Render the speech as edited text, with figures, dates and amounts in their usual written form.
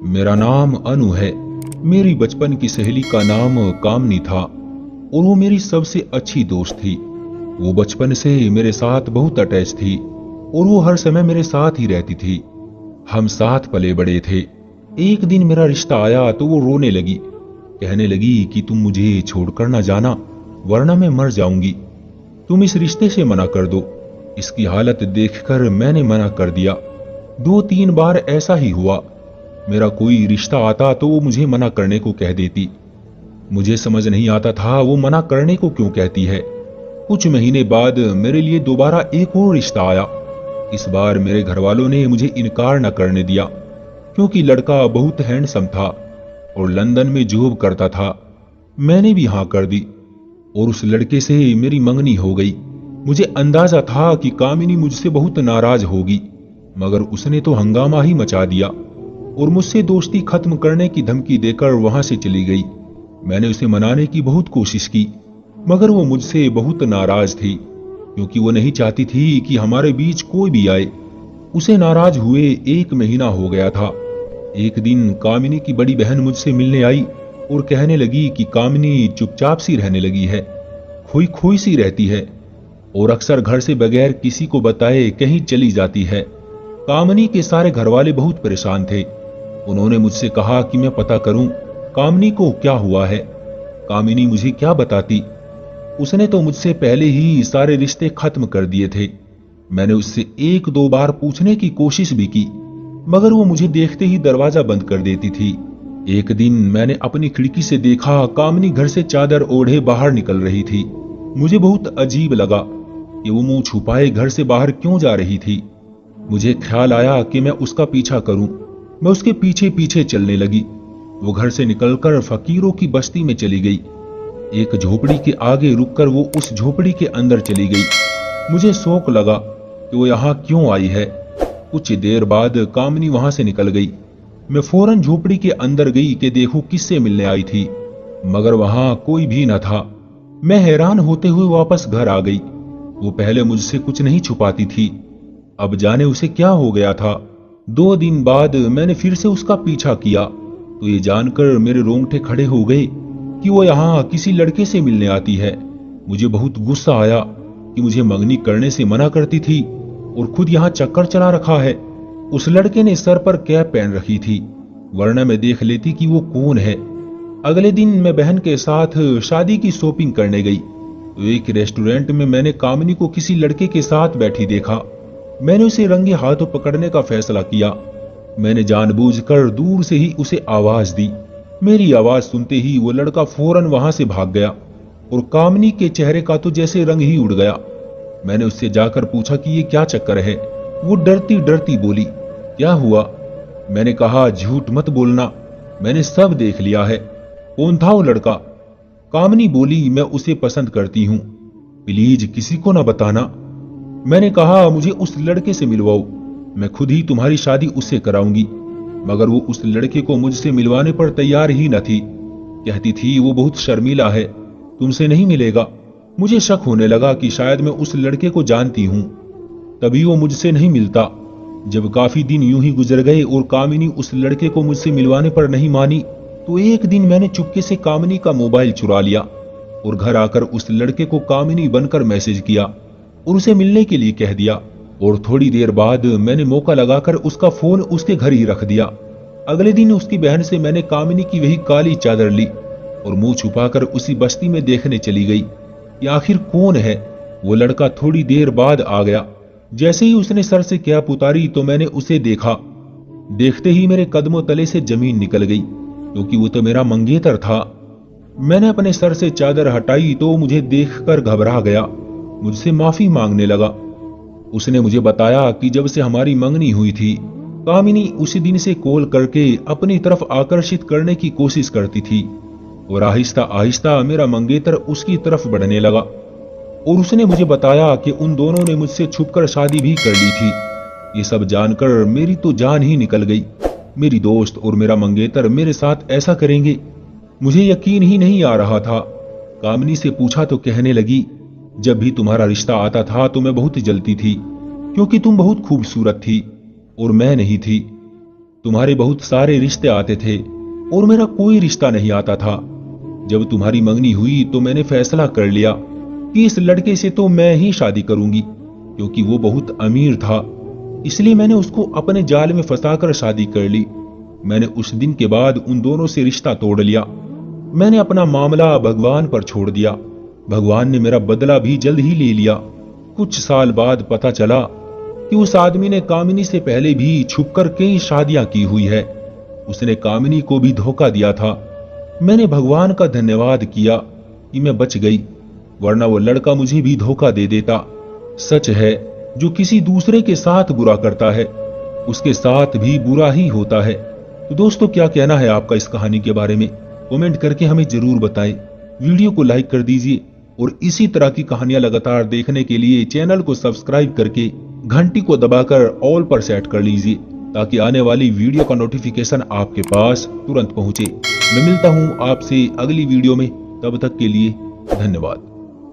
मेरा नाम अनु है। मेरी बचपन की सहेली का नाम कामनी था और वो मेरी सबसे अच्छी दोस्त थी। वो बचपन से मेरे साथ बहुत अटैच थी और वो हर समय मेरे साथ ही रहती थी। हम साथ पले बड़े थे। एक दिन मेरा रिश्ता आया तो वो रोने लगी, कहने लगी कि तुम मुझे छोड़कर ना जाना, वरना मैं मर जाऊंगी। तुम इस रिश्ते से मना कर दो। इसकी हालत देखकर मैंने मना कर दिया। 2-3 बार ऐसा ही हुआ। मेरा कोई रिश्ता आता तो वो मुझे मना करने को कह देती। मुझे समझ नहीं आता था वो मना करने को क्यों कहती है। कुछ महीने बाद मेरे लिए दोबारा एक और रिश्ता आया। इस बार मेरे घर वालों ने मुझे इनकार न करने दिया, क्योंकि लड़का बहुत हैंडसम था और लंदन में जॉब करता था। मैंने भी हाँ कर दी और उस लड़के से मेरी मंगनी हो गई। मुझे अंदाजा था कि कामिनी मुझसे बहुत नाराज होगी, मगर उसने तो हंगामा ही मचा दिया और मुझसे दोस्ती खत्म करने की धमकी देकर वहां से चली गई। मैंने उसे मनाने की बहुत कोशिश की, मगर वो मुझसे बहुत नाराज थी, क्योंकि वो नहीं चाहती थी कि हमारे बीच कोई भी आए। उसे नाराज हुए 1 महीना हो गया था। एक दिन कामिनी की बड़ी बहन मुझसे मिलने आई और कहने लगी कि कामिनी चुपचाप सी रहने लगी है, खोई खोई सी रहती है और अक्सर घर से बगैर किसी को बताए कहीं चली जाती है। कामिनी के सारे घरवाले बहुत परेशान थे। उन्होंने मुझसे कहा कि मैं पता करूं कामिनी को क्या हुआ है। कामिनी मुझे क्या बताती। उसने तो मुझसे पहले ही सारे रिश्ते खत्म कर दिए थे। मैंने उससे 1-2 बार पूछने की कोशिश भी की, मगर वो मुझे देखते ही दरवाजा बंद कर देती थी। एक दिन मैंने अपनी खिड़की से देखा कामिनी घर से चादर ओढ़े बाहर निकल रही थी। मुझे बहुत अजीब लगा कि वो मुंह छुपाए घर से बाहर क्यों जा रही थी। मुझे ख्याल आया कि मैं उसका पीछा करूं। मैं उसके पीछे पीछे चलने लगी। वो घर से निकलकर फकीरों की बस्ती में चली गई। एक झोपड़ी के आगे रुककर वो उस झोपड़ी के अंदर चली गई। मुझे शौक लगा कि वो यहाँ क्यों आई है। कुछ देर बाद कामिनी वहां से निकल गई। मैं फौरन झोपड़ी के अंदर गई कि देखूं किससे मिलने आई थी, मगर वहां कोई भी न था। मैं हैरान होते हुए वापस घर आ गई। वो पहले मुझसे कुछ नहीं छुपाती थी, अब जाने उसे क्या हो गया था। 2 दिन बाद मैंने फिर से उसका पीछा किया तो ये जानकर मेरे रोंगटे खड़े हो गए कि वो यहाँ किसी लड़के से मिलने आती है। मुझे बहुत गुस्सा आया कि मुझे मंगनी करने से मना करती थी और खुद यहाँ चक्कर चला रखा है। उस लड़के ने सर पर कैप पहन रखी थी, वरना मैं देख लेती कि वो कौन है। अगले दिन मैं बहन के साथ शादी की शॉपिंग करने गई तो एक रेस्टोरेंट में मैंने कामिनी को किसी लड़के के साथ बैठी देखा। मैंने उसे रंगे हाथों पकड़ने का फैसला किया। मैंने जानबूझकर दूर से ही उसे आवाज दी। मेरी आवाज सुनते ही वो लड़का फौरन वहां से भाग गया और कामिनी के चेहरे का तो जैसे रंग ही उड़ गया। मैंने उससे जाकर पूछा कि ये क्या चक्कर है। वो डरती डरती बोली, क्या हुआ? मैंने कहा, झूठ मत बोलना, मैंने सब देख लिया है। कौन था वो लड़का? कामिनी बोली, मैं उसे पसंद करती हूँ, प्लीज किसी को ना बताना। मैंने कहा, मुझे उस लड़के से मिलवाओ, मैं खुद ही तुम्हारी शादी उससे कराऊंगी। मगर वो उस लड़के को मुझसे मिलवाने पर तैयार ही न थी। कहती थी वो बहुत शर्मीला है, तुमसे नहीं मिलेगा। मुझे शक होने लगा कि शायद मैं उस लड़के को जानती हूं, तभी वो मुझसे नहीं मिलता। जब काफी दिन यूं ही गुजर गए और कामिनी उस लड़के को मुझसे मिलवाने पर नहीं मानी, तो एक दिन मैंने चुपके से कामिनी का मोबाइल चुरा लिया और घर आकर उस लड़के को कामिनी बनकर मैसेज किया और उसे मिलने के लिए कह दिया। और थोड़ी देर बाद मैंने मौका लगाकर उसका फोन उसके घर ही रख दिया। अगले दिन उसकी बहन से मैंने कामिनी की वही काली चादर ली और मुंह छुपाकर उसी बस्ती में देखने चली गई कि आखिर कौन है। वो लड़का थोड़ी देर बाद आ गया। जैसे ही उसने सर से कैप उतारी तो मैंने उसे देखा। देखते ही मेरे कदमों तले से जमीन निकल गई, क्योंकि वो तो मेरा मंगेतर था। मैंने अपने सर से चादर हटाई तो मुझे देखकर घबरा गया, मुझसे माफी मांगने लगा। उसने मुझे बताया कि जब से हमारी मंगनी हुई थी, कामिनी उसी दिन से कॉल करके अपनी तरफ आकर्षित करने की कोशिश करती थी और आहिस्ता आहिस्ता मेरा मंगेतर उसकी तरफ बढ़ने लगा। और उसने मुझे बताया कि उन दोनों ने मुझसे छुपकर शादी भी कर ली थी। ये सब जानकर मेरी तो जान ही निकल गई। मेरी दोस्त और मेरा मंगेतर मेरे साथ ऐसा करेंगे, मुझे यकीन ही नहीं आ रहा था। कामिनी से पूछा तो कहने लगी, जब भी तुम्हारा रिश्ता आता था तो मैं बहुत जलती थी, क्योंकि तुम बहुत खूबसूरत थी और मैं नहीं थी। तुम्हारे बहुत सारे रिश्ते आते थे और मेरा कोई रिश्ता नहीं आता था। जब तुम्हारी मंगनी हुई तो मैंने फैसला कर लिया कि इस लड़के से तो मैं ही शादी करूंगी, क्योंकि वो बहुत अमीर था। इसलिए मैंने उसको अपने जाल में फंसाकर शादी कर ली। मैंने उस दिन के बाद उन दोनों से रिश्ता तोड़ लिया। मैंने अपना मामला भगवान पर छोड़ दिया। भगवान ने मेरा बदला भी जल्द ही ले लिया। कुछ साल बाद पता चला कि उस आदमी ने कामिनी से पहले भी छुपकर कई शादियां की हुई है। उसने कामिनी को भी धोखा दिया था। मैंने भगवान का धन्यवाद किया कि मैं बच गई, वरना वो लड़का मुझे भी धोखा दे देता। सच है, जो किसी दूसरे के साथ बुरा करता है उसके साथ भी बुरा ही होता है। तो दोस्तों, क्या कहना है आपका इस कहानी के बारे में? कमेंट करके हमें जरूर बताएं। वीडियो को लाइक कर दीजिए और इसी तरह की कहानियां लगातार देखने के लिए चैनल को सब्सक्राइब करके घंटी को दबाकर ऑल पर सेट कर लीजिए, ताकि आने वाली वीडियो का नोटिफिकेशन आपके पास तुरंत पहुंचे। मैं मिलता हूं आपसे अगली वीडियो में, तब तक के लिए धन्यवाद।